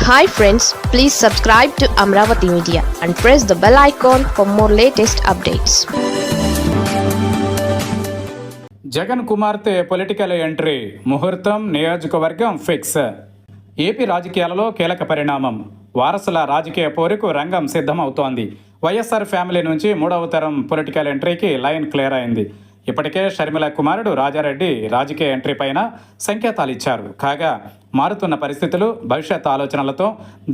Hi friends, please subscribe to Amravati Media and press the bell icon for more latest updates. Jagan కుమార్తె political entry, ముహూర్తం నియోజకవర్గం fix. AP రాజకీయాలలో కీలక పరిణామం. వారసుల రాజకీయ పోరుకు రంగం సిద్ధమవుతోంది. వైఎస్ఆర్ ఫ్యామిలీ నుంచి మూడవ తరం పొలిటికల్ ఎంట్రీకి లైన్ క్లియర్ అయింది. ఇప్పటికే షర్మిల కుమారుడు రాజారెడ్డి రాజకీయ ఎంట్రీ పైన సంకేతాలు ఇచ్చారు. కాగా మారుతున్న పరిస్థితులు, భవిష్యత్ ఆలోచనలతో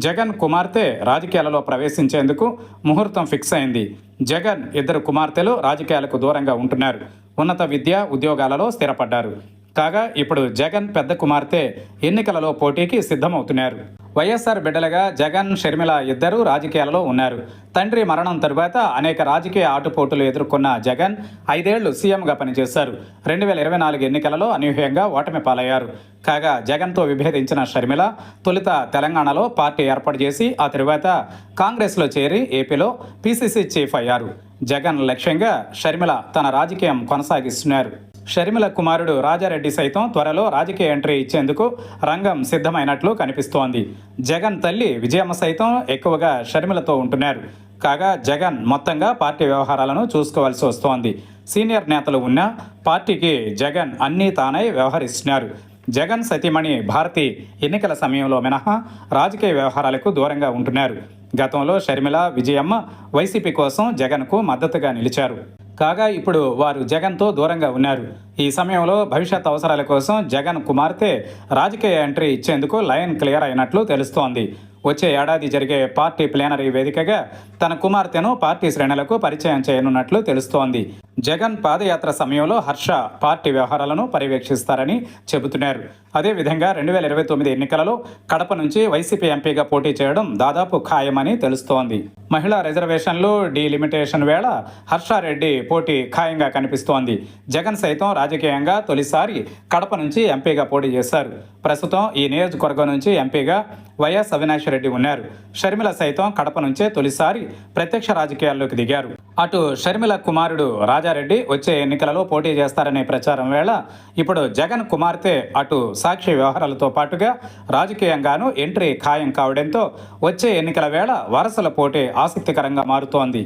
జగన్ కుమార్తె రాజకీయాలలో ప్రవేశించేందుకు ముహూర్తం ఫిక్స్ అయింది. జగన్ ఇద్దరు కుమార్తెలు రాజకీయాలకు దూరంగా ఉంటున్నారు. ఉన్నత విద్య, ఉద్యోగాలలో స్థిరపడ్డారు. కాగా ఇప్పుడు జగన్ పెద్ద కుమార్తె ఎన్నికలలో పోటీకి సిద్ధమవుతున్నారు. వైఎస్ఆర్ బిడ్డలుగా జగన్, షర్మిల ఇద్దరూ రాజకీయాలలో ఉన్నారు. తండ్రి మరణం తరువాత అనేక రాజకీయ ఆటుపోటులు ఎదుర్కొన్న జగన్ 5 ఏళ్లు సీఎంగా పనిచేశారు. 2024 ఎన్నికలలో అనూహ్యంగా ఓటమి పాలయ్యారు. కాగా జగన్తో విభేదించిన షర్మిల తొలుత తెలంగాణలో పార్టీ ఏర్పాటు చేసి ఆ తరువాత కాంగ్రెస్లో చేరి ఏపీలో పీసీసీ చీఫ్ అయ్యారు. జగన్ లక్ష్యంగా షర్మిల తన రాజకీయం కొనసాగిస్తున్నారు. షర్మిల కుమారుడు రాజారెడ్డి సైతం త్వరలో రాజకీయ ఎంట్రీ ఇచ్చేందుకు రంగం సిద్ధమైనట్లు కనిపిస్తోంది. జగన్ తల్లి విజయమ్మ సైతం ఎక్కువగా షర్మిలతో ఉంటున్నారు. కాగా జగన్ మొత్తంగా పార్టీ వ్యవహారాలను చూసుకోవాల్సి వస్తోంది. సీనియర్ నేతలు ఉన్నా పార్టీకి జగన్ అన్నీ తానై వ్యవహరిస్తున్నారు. జగన్ సతీమణి భారతి ఎన్నికల సమయంలో మినహా రాజకీయ వ్యవహారాలకు దూరంగా ఉంటున్నారు. గతంలో షర్మిల, విజయమ్మ వైసీపీ కోసం జగన్కు మద్దతుగా నిలిచారు. కాగా ఇప్పుడు వారు జగన్తో దూరంగా ఉన్నారు. ఈ సమయంలో భవిష్యత్ అవసరాల కోసం జగన్ కుమార్తె రాజకీయ ఎంట్రీ ఇచ్చేందుకు లైన్ క్లియర్ అయినట్లు తెలుస్తోంది. వచ్చే ఏడాది జరిగే పార్టీ ప్లేనరీ వేదికగా తన కుమార్తెను పార్టీ శ్రేణులకు పరిచయం చేయనున్నట్లు తెలుస్తోంది. జగన్ పాదయాత్ర సమయంలో హర్ష పార్టీ వ్యవహారాలను పర్యవేక్షిస్తారని చెబుతున్నారు. అదేవిధంగా 2029 ఎన్నికలలో కడప నుంచి వైసీపీ ఎంపీగా పోటీ చేయడం దాదాపు ఖాయమని తెలుస్తోంది. మహిళా రిజర్వేషన్లు డీలిమిటేషన్ వేళ హర్షారెడ్డి పోటీ ఖాయంగా కనిపిస్తోంది. జగన్ సైతం రాజకీయంగా తొలిసారి కడప నుంచి ఎంపీగా పోటీ చేశారు. ప్రస్తుతం ఈ నియోజకవర్గం నుంచి ఎంపీగా వైఎస్ అవినాష్ రెడ్డి ఉన్నారు. షర్మిల సైతం కడప నుంచే తొలిసారి ప్రత్యక్ష రాజకీయాల్లోకి దిగారు. అటు షర్మిల కుమారుడు రాజారెడ్డి వచ్చే ఎన్నికలలో పోటీ చేస్తారనే ప్రచారం వేళ ఇప్పుడు జగన్ కుమార్తె అటు సాక్షి వ్యవహారాలతో పాటుగా రాజకీయంగానూ ఎంట్రీ ఖాయం కావడంతో వచ్చే ఎన్నికల వేళ వారసుల పోటీ ఆసక్తికరంగా మారుతోంది.